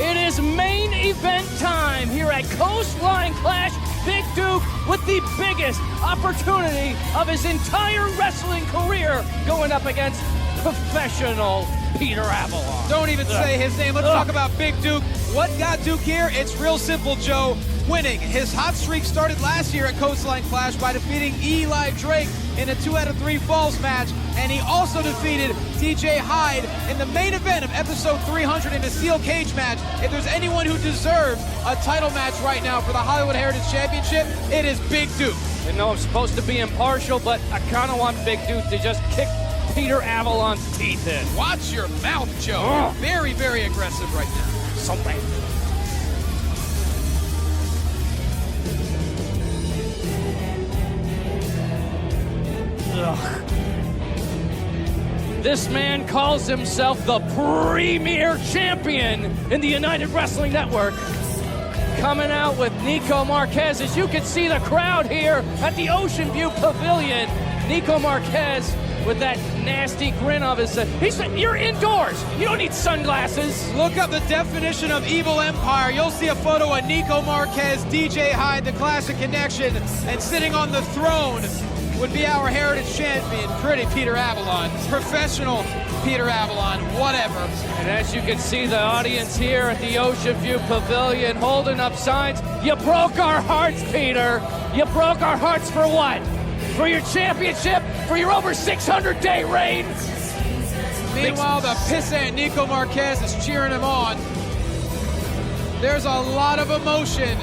It is main event time here at Coastline Clash. Big Duke with the biggest opportunity of his entire wrestling career going up against professional Peter Avalon. Don't even say his name. Let's talk about Big Duke. What got Duke here? It's real simple, Joe. Winning. His hot streak started last year at Coastline Clash by defeating Eli Drake in a 2 out of 3 falls match, and he also defeated DJ Hyde in the main event of episode 300 in a steel cage match. If there's anyone who deserves a title match right now for the Hollywood Heritage Championship, it is Big Duke. I know I'm supposed to be impartial, but I kind of want Big Duke to just kick Peter Avalon's teeth in. Watch your mouth, Joe. You're very, very aggressive right now. So bad. Ugh. This man calls himself the premier champion in the United Wrestling Network. Coming out with Nico Marquez. As you can see the crowd here at the Ocean View Pavilion. Nico Marquez with that nasty grin of his... You're indoors. You don't need sunglasses. Look up the definition of evil empire. You'll see a photo of Nico Marquez, DJ Hyde, the Classic Connection, and sitting on the throne would be our Heritage Champion, pretty Peter Avalon. Professional Peter Avalon, whatever. And as you can see, the audience here at the Ocean View Pavilion holding up signs. You broke our hearts, Peter. You broke our hearts for what? For your championship? For your over 600-day reign? Meanwhile, the pissant Nico Marquez is cheering him on. There's a lot of emotion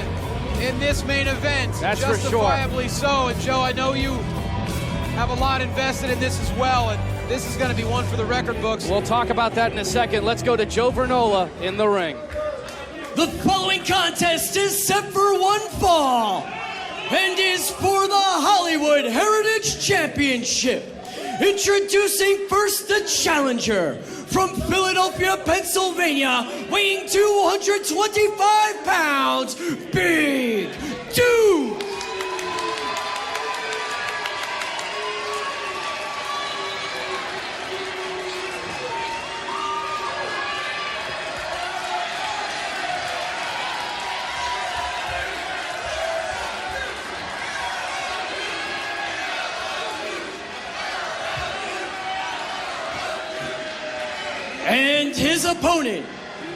in this main event. That's for sure. Justifiably so. And Joe, I know you have a lot invested in this as well, and this is going to be one for the record books. We'll talk about that in a second. Let's go to Joe Vernola in the ring. The following contest is set for one fall and is for the Hollywood Heritage Championship. Introducing first the challenger from Philadelphia, Pennsylvania, weighing 225 pounds, Big Duke. And his opponent,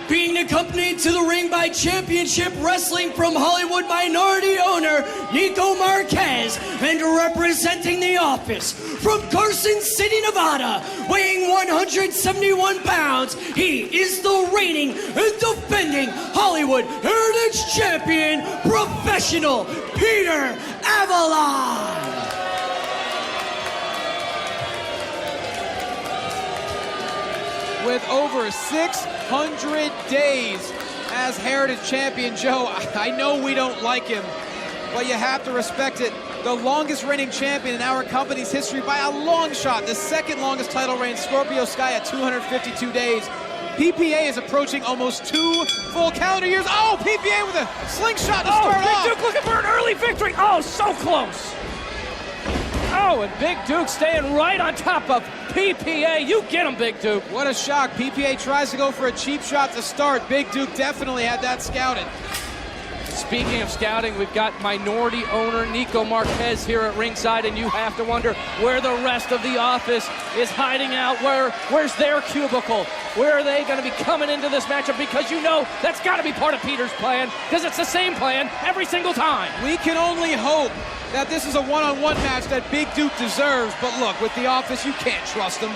being accompanied to the ring by Championship Wrestling from Hollywood minority owner Nico Marquez, and representing the office from Carson City, Nevada, weighing 171 pounds, he is the reigning and defending Hollywood Heritage Champion, Professional Peter Avalon. With over 600 days as Heritage Champion, Joe, I know we don't like him, but you have to respect it. The longest reigning champion in our company's history by a long shot. The second longest title reign, Scorpio Sky, at 252 days. PPA is approaching almost 2 full calendar years. Oh, PPA with a slingshot to start off. Big Duke looking for an early victory. Oh, so close. Oh, and Big Duke staying right on top of PPA. You get him, Big Duke. What a shock. PPA tries to go for a cheap shot to start. Big Duke definitely had that scouted. Speaking of scouting, we've got minority owner Nico Marquez here at ringside, and you have to wonder where the rest of the office is hiding out. Where's their cubicle? Where are they going to be coming into this matchup? Because you know that's got to be part of Peter's plan, because it's the same plan every single time. We can only hope that this is a one-on-one match that Big Duke deserves, but look, with the office, you can't trust them.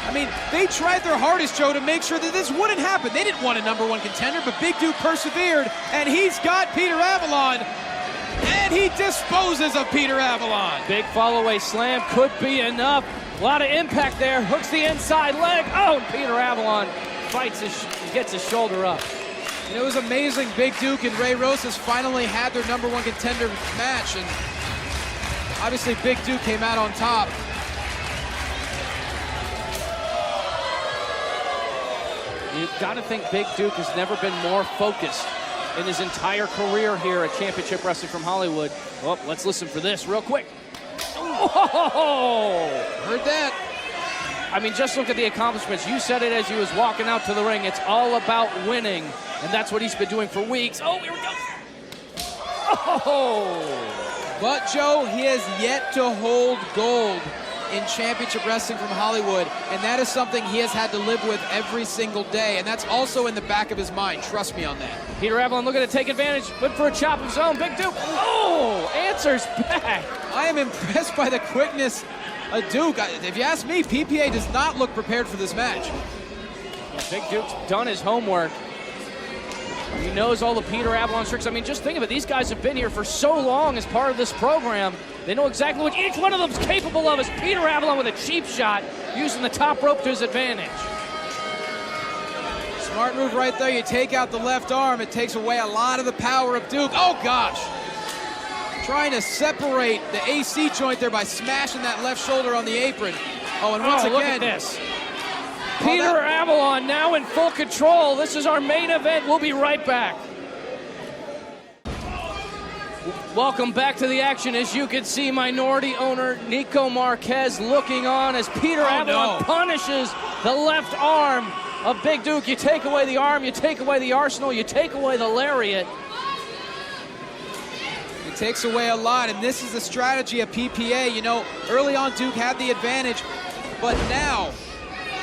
I mean, they tried their hardest, Joe, to make sure that this wouldn't happen. They didn't want a #1 contender, but Big Duke persevered, and he's got Peter Avalon, and he disposes of Peter Avalon. Big fall-away slam could be enough. A lot of impact there. Hooks the inside leg. Oh, and Peter Avalon fights gets his shoulder up. And it was amazing. Big Duke and Ray Rosas finally had their #1 contender match, and obviously Big Duke came out on top. You've got to think Big Duke has never been more focused in his entire career here at Championship Wrestling from Hollywood. Well, let's listen for this real quick. Oh! Heard that. I mean, just look at the accomplishments. You said it as he was walking out to the ring. It's all about winning, and that's what he's been doing for weeks. Oh, here we go. Oh! But, Joe, he has yet to hold gold in championship wrestling from Hollywood, and that is something he has had to live with every single day, and that's also in the back of his mind. Trust me on that. Peter Avalon looking to take advantage, went for a chop of his own. Big Duke, oh, answers back. I am impressed by the quickness of Duke. If you ask me, PPA does not look prepared for this match. Yeah, Big Duke's done his homework. He knows all the Peter Avalon tricks. I mean, just think of it. These guys have been here for so long as part of this program. They know exactly what each one of them is capable of. As Peter Avalon with a cheap shot, using the top rope to his advantage. Smart move right there. You take out the left arm. It takes away a lot of the power of Duke. Oh, gosh. Trying to separate the AC joint there by smashing that left shoulder on the apron. Oh, and once again, look at this. Peter Avalon now in full control. This is our main event. We'll be right back. Welcome back to the action. As you can see, minority owner Nico Marquez looking on as Peter Avalon punishes the left arm of Big Duke. You take away the arm, you take away the arsenal, you take away the lariat. It takes away a lot, and this is the strategy of PPA. You know, early on Duke had the advantage, but now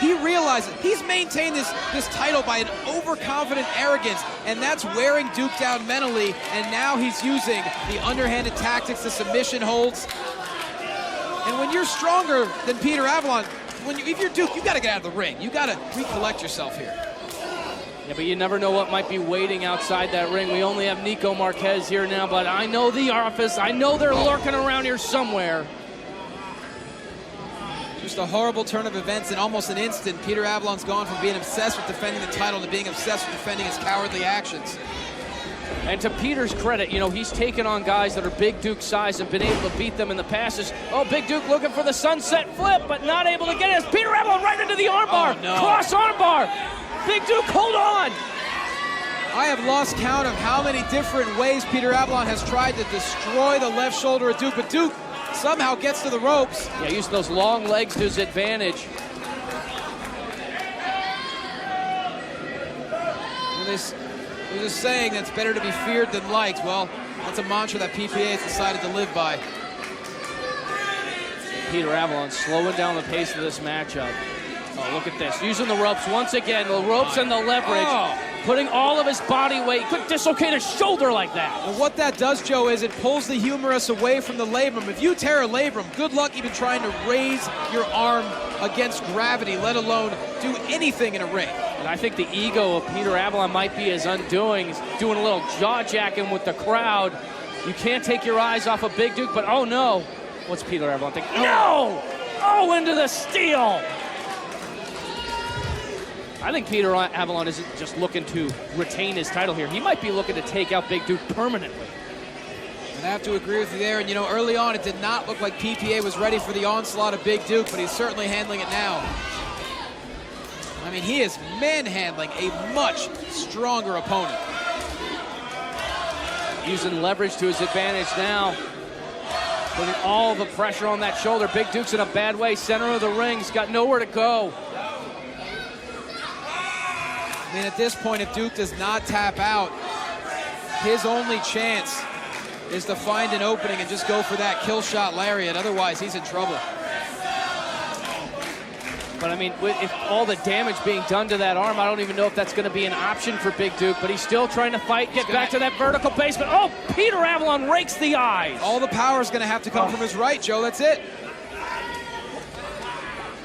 he realizes he's maintained this title by an overconfident arrogance, and that's wearing Duke down mentally, and now he's using the underhanded tactics, the submission holds. And when you're stronger than Peter Avalon, if you're Duke, you got to get out of the ring. You got to recollect yourself here. Yeah, but you never know what might be waiting outside that ring. We only have Nico Marquez here now, but I know the office. I know they're lurking around here somewhere. Just a horrible turn of events in almost an instant. Peter Avalon's gone from being obsessed with defending the title to being obsessed with defending his cowardly actions. And to Peter's credit, you know, he's taken on guys that are Big Duke size and been able to beat them in the past. Oh, Big Duke looking for the sunset flip, but not able to get it. It's Peter Avalon right into the armbar. Oh, no. Cross armbar. Big Duke, hold on. I have lost count of how many different ways Peter Avalon has tried to destroy the left shoulder of Duke, but Duke somehow gets to the ropes. Yeah, using those long legs to his advantage. There's a saying that's better to be feared than liked. Well, that's a mantra that PPA has decided to live by. Peter Avalon slowing down the pace of this matchup. Oh, look at this. Using the ropes once again, the ropes and the leverage. Oh. Putting all of his body weight. Could dislocate his shoulder like that. Well, what that does, Joe, is it pulls the humerus away from the labrum. If you tear a labrum, good luck even trying to raise your arm against gravity, let alone do anything in a ring. And I think the ego of Peter Avalon might be his undoing. He's doing a little jaw-jacking with the crowd. You can't take your eyes off of Big Duke, but oh no. What's Peter Avalon think? No! Oh, into the steel! I think Peter Avalon isn't just looking to retain his title here. He might be looking to take out Big Duke permanently. I have to agree with you there. And, you know, early on, it did not look like PPA was ready for the onslaught of Big Duke, but he's certainly handling it now. I mean, he is manhandling a much stronger opponent. Using leverage to his advantage now. Putting all the pressure on that shoulder. Big Duke's in a bad way. Center of the ring. He's got nowhere to go. I mean, at this point, if Duke does not tap out, his only chance is to find an opening and just go for that kill shot lariat. Otherwise, he's in trouble. But I mean, if all the damage being done to that arm, I don't even know if that's going to be an option for Big Duke, but he's still trying to fight, get back to that vertical basement. Oh, Peter Avalon rakes the eyes. All the power is going to have to come from his right, Joe. That's it.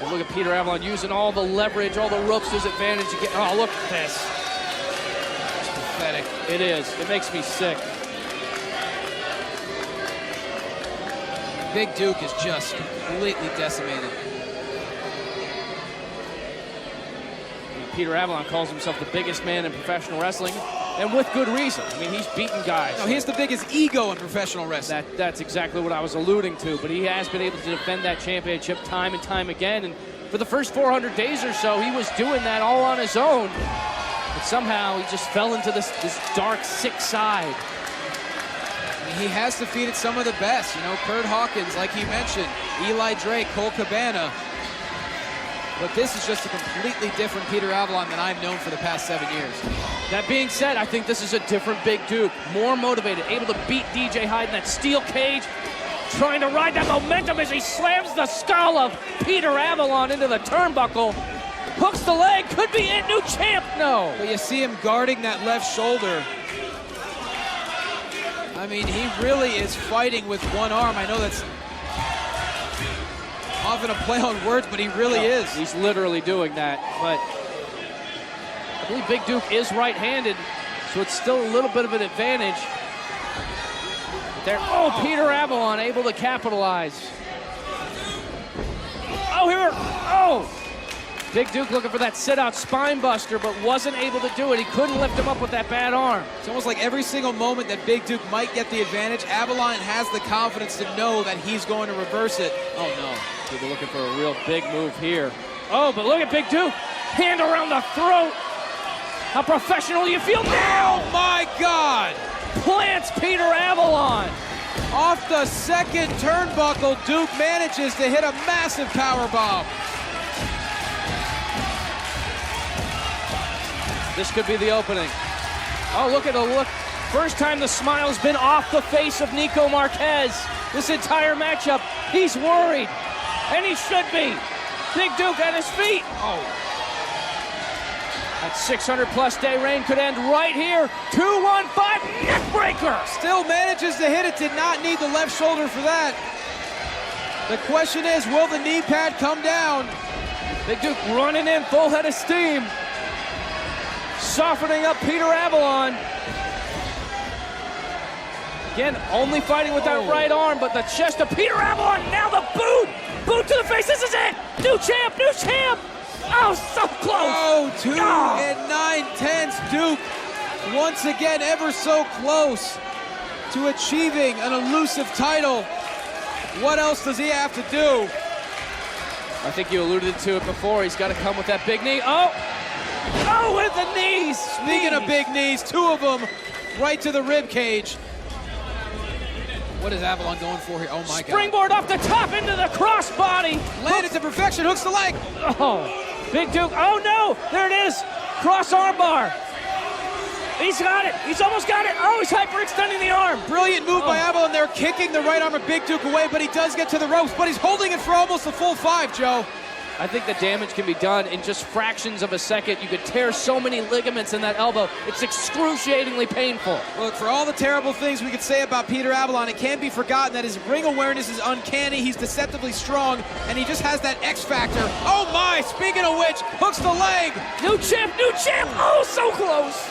And look at Peter Avalon using all the leverage, all the ropes to his advantage. Oh, look at this. It's pathetic. It is. It makes me sick. Big Duke is just completely decimated. Peter Avalon calls himself the biggest man in professional wrestling, and with good reason. I mean, he's beaten guys. No, he has the biggest ego in professional wrestling. That's exactly what I was alluding to, but he has been able to defend that championship time and time again, and for the first 400 days or so, he was doing that all on his own, but somehow he just fell into this dark, sick side. I mean, he has defeated some of the best, you know, Kurt Hawkins, like you mentioned, Eli Drake, Cole Cabana. But this is just a completely different Peter Avalon than I've known for the past 7 years. That being said, I think this is a different Big Duke. More motivated, able to beat DJ Hyde in that steel cage, trying to ride that momentum as he slams the skull of Peter Avalon into the turnbuckle. Hooks the leg, could be it, new champ, no. But you see him guarding that left shoulder. I mean, he really is fighting with one arm. I know that's often a play on words, but he really is. He's literally doing that, but I believe Big Duke is right-handed, so it's still a little bit of an advantage. There, Peter Avalon able to capitalize. Big Duke looking for that sit-out spine buster, but wasn't able to do it. He couldn't lift him up with that bad arm. It's almost like every single moment that Big Duke might get the advantage, Avalon has the confidence to know that he's going to reverse it. Oh, no. They're looking for a real big move here. Oh, but look at Big Duke. Hand around the throat. How professional you feel now. Oh, my God. Plants Peter Avalon. Off the second turnbuckle, Duke manages to hit a massive powerbomb. This could be the opening. Oh, look at the look. First time the smile's been off the face of Nico Marquez. This entire matchup, he's worried. And he should be. Big Duke at his feet. Oh. That 600-plus day reign could end right here. 2-1-5 neck breaker. Still manages to hit it. Did not need the left shoulder for that. The question is, will the knee pad come down? Big Duke running in full head of steam. Softening up Peter Avalon. Again, only fighting with that right arm, but the chest of Peter Avalon. Now the boot. Boot to the face. This is it. New champ. New champ. Oh, so close. Oh, 2 9/10 Duke. Once again, ever so close to achieving an elusive title. What else does he have to do? I think you alluded to it before. He's got to come with that big knee. Oh, with the knees. Speaking of big knees, 2 of them right to the rib cage. What is Avalon going for here? Oh, my God. Springboard off the top into the crossbody. Landed to perfection, hooks the leg. Oh, Big Duke. Oh, no. There it is. Cross armbar. He's got it. He's almost got it. Oh, he's hyperextending the arm. Brilliant move by Avalon there, kicking the right arm of Big Duke away, but he does get to the ropes, but he's holding it for almost a full 5, Joe. I think the damage can be done in just fractions of a second. You could tear so many ligaments in that elbow. It's excruciatingly painful. Look, for all the terrible things we could say about Peter Avalon, it can't be forgotten that his ring awareness is uncanny. He's deceptively strong, and he just has that X factor. Oh my, speaking of which, hooks the leg. New champ, new champ. Oh, so close.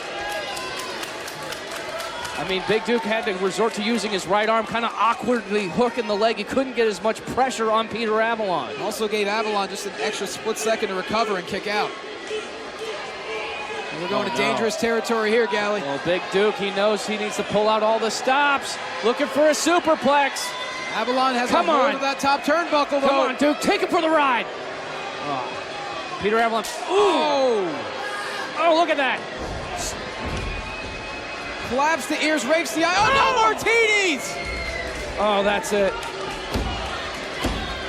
I mean, Big Duke had to resort to using his right arm, kind of awkwardly hooking the leg. He couldn't get as much pressure on Peter Avalon. Also gave Avalon just an extra split second to recover and kick out. And we're going to dangerous territory here, Gally. Well, Big Duke, he knows he needs to pull out all the stops. Looking for a superplex. Avalon has a hold of that top turnbuckle, though. Come on, Duke, take him for the ride. Peter Avalon. Ooh. Oh, look at that. Collapse the ears, rakes the eye. Oh, no, Martinis! Oh, that's it.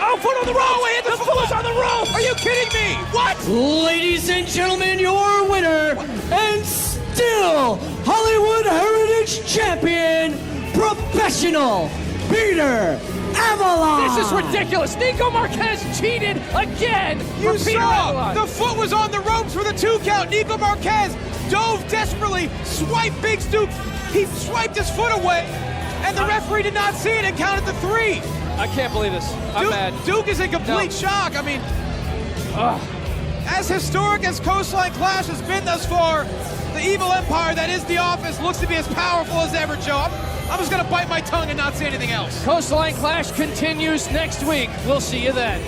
Oh, foot on the rope! Oh, the foot was on the rope! Are you kidding me? What? Ladies and gentlemen, your winner, and still Hollywood Heritage Champion, Professional Peter Avalon! This is ridiculous. Nico Marquez cheated again. You saw! The foot was on the ropes for the 2 count. Nico Marquez dove desperately, swiped Big Duke. He swiped his foot away, and the referee did not see it and counted the 3. I can't believe this. I'm mad. Duke is in complete shock. I mean, as historic as Coastline Clash has been thus far, the evil empire that is The Office looks to be as powerful as ever, Joe. I'm just going to bite my tongue and not say anything else. Coastline Clash continues next week. We'll see you then.